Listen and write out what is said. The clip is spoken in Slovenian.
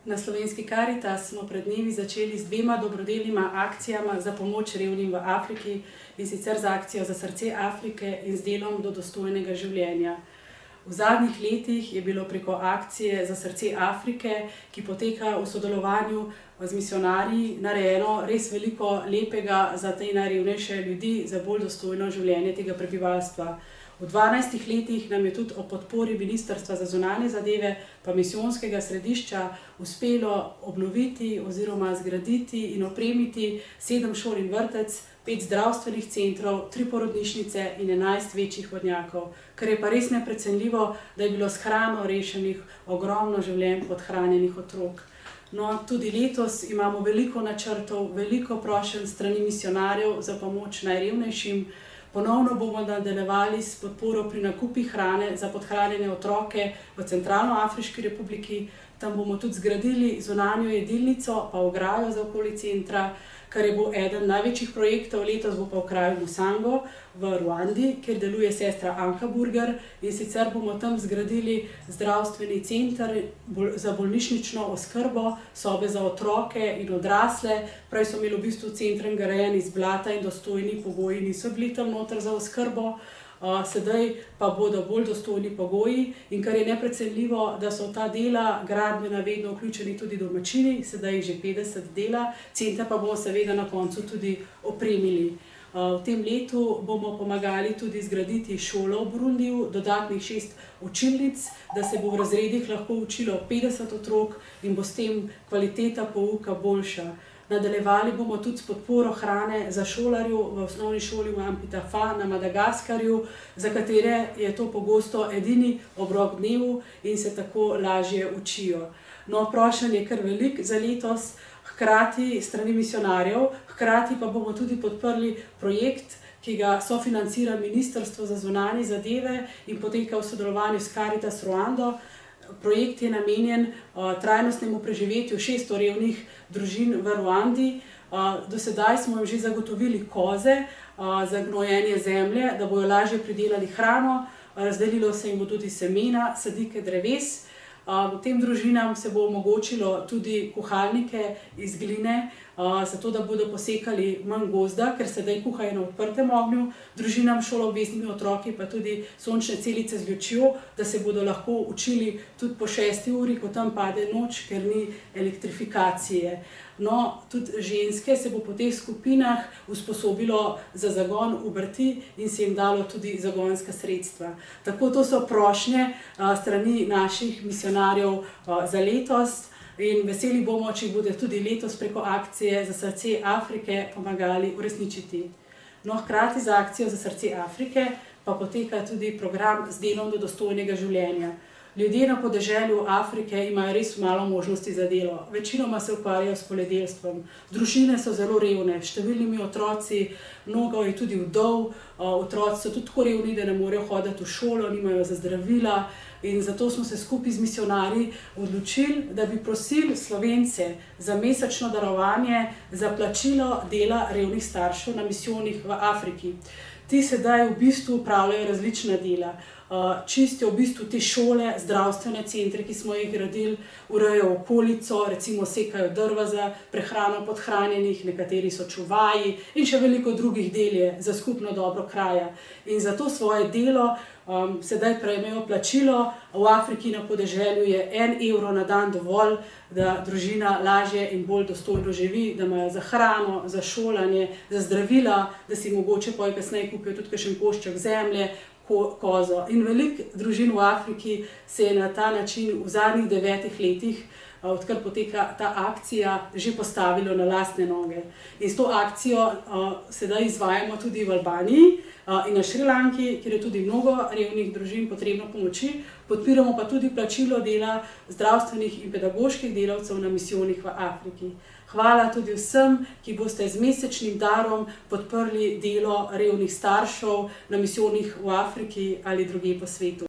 Na Slovenski Karitas smo pred dnevi začeli z dvema dobrodelnima akcijama za pomoč revnim v Afriki, in sicer z akcijo Za srce Afrike in z delom do dostojnega življenja. V zadnjih letih je bilo preko akcije Za srce Afrike, ki poteka v sodelovanju z misijonarji, narejeno res veliko lepega za te najrevnejše ljudi, za bolj dostojno življenje tega prebivalstva. V 12 letih nam je tudi ob podpori Ministrstva za zunanje zadeve pa misijonskega središča uspelo obnoviti oziroma zgraditi in opremiti 7 šol in vrtec, 5 zdravstvenih centrov, 3 porodnišnice in 11 večjih vodnjakov, kar je pa res neprecenljivo, da je bilo s hrano rešenih ogromno življenj podhranjenih otrok. No, tudi letos imamo veliko načrtov, veliko prošenj s strani misijonarjev za pomoč najrevnejšim. Ponovno bomo nadaljevali s podporo pri nakupih hrane za podhranjene otroke v Centralnoafriški republiki. Tam bomo tudi zgradili zunanjo jedilnico pa ograjo za okoli centra, kar je bo eden največjih projektov. Letos bo pa v kraju Musango v Ruandi, kjer deluje sestra Anka Burger, in sicer bomo tam zgradili zdravstveni center za bolnišnično oskrbo, sobe za otroke in odrasle. Prej so imeli v bistvu centre grajeni iz blata in dostojni pogoji niso bili tam noter za oskrbo. Sedaj pa bodo bolj dostojni pogoji, in kar je neprecenljivo, da so v ta dela gradbena vedno vključeni tudi domačini, sedaj jih že 50 dela, center pa bomo seveda na koncu tudi opremili. V tem letu bomo pomagali tudi zgraditi šolo v Burundiju, dodatnih 6 učilnic, da se bo v razredih lahko učilo 50 otrok in bo s tem kvaliteta pouka boljša. Nadaljevali bomo tudi s podporo hrane za šolarjev v osnovni šoli v Ampitafa na Madagaskarju, za katere je to pogosto edini obrok dnevu in se tako lažje učijo. No, prošenj je kar veliko za letos, hkrati strani misijonarjev, hkrati pa bomo tudi podprli projekt, ki ga sofinancira Ministrstvo za zunanje zadeve in poteka v sodelovanju s Caritas Ruando. Projekt je namenjen trajnostnemu preživetju 600 revnih družin v Ruandi. Do sedaj smo jim že zagotovili koze za gnojenje zemlje, da bojo lažje pridelali hrano, razdelilo se jim bo tudi semena, sadike dreves. Tem družinam se bo omogočilo tudi kuhalnike iz gline, zato da bodo posekali manj gozda, ker sedaj kuhajo na odprtem ognju. Družinam s šoloobveznimi otroki pa tudi sončne celice z lučjo, da se bodo lahko učili tudi po 6. uri, ko tam pade noč, ker ni elektrifikacije. No, tudi ženske se bo po teh skupinah usposobilo za zagon obrti in se jim dalo tudi zagonska sredstva. Tako to so prošnje strani naših misijonarjev za letos. In veseli bomo, če bodo tudi letos preko akcije Za srce Afrike pomagali uresničiti. No, hkrati z akcijo Za srce Afrike pa poteka tudi program z delom do dostojnega življenja. Ljudje na podeželju Afrike imajo res malo možnosti za delo. Večinoma se ukvarjajo s poljedelstvom. Družine so zelo revne, številnimi otroci, mnogo je tudi vdov, otroci so tudi tako revni, da ne morejo hoditi v šolo, nimajo za zdravila. In zato smo se skupaj z misijonarji odločili, da bi prosili Slovence za mesečno darovanje za plačilo dela revnih staršev na misijonih v Afriki. Ti sedaj v bistvu upravljajo različna dela. Čistijo v bistvu te šole, zdravstvene centre, ki smo jih gradili, urejajo okolico, recimo sekajo drva za prehrano podhranjenih, nekateri so čuvaji in še veliko drugih del je za skupno dobro kraja. In za to svoje delo sedaj prejmejo plačilo. V Afriki na podeželju je 1 evro na dan dovolj, da družina lažje in bolj dostojno živi, da imajo za hrano, za šolanje, za zdravila, da si mogoče poj kasneje kupijo tudi kakšen košček zemlje, kozo. In veliko družin v Afriki se je na ta način v zadnjih 9 letih, odkar poteka ta akcija, že postavilo na lastne noge. In s to akcijo sedaj izvajamo tudi v Albaniji in na Šrilanki, kjer je tudi mnogo revnih družin potrebno pomoči. Podpiramo pa tudi plačilo dela zdravstvenih in pedagoških delavcev na misijonih v Afriki. Hvala tudi vsem, ki boste z mesečnim darom podprli delo revnih staršev na misijonih v Afriki ali drugje po svetu.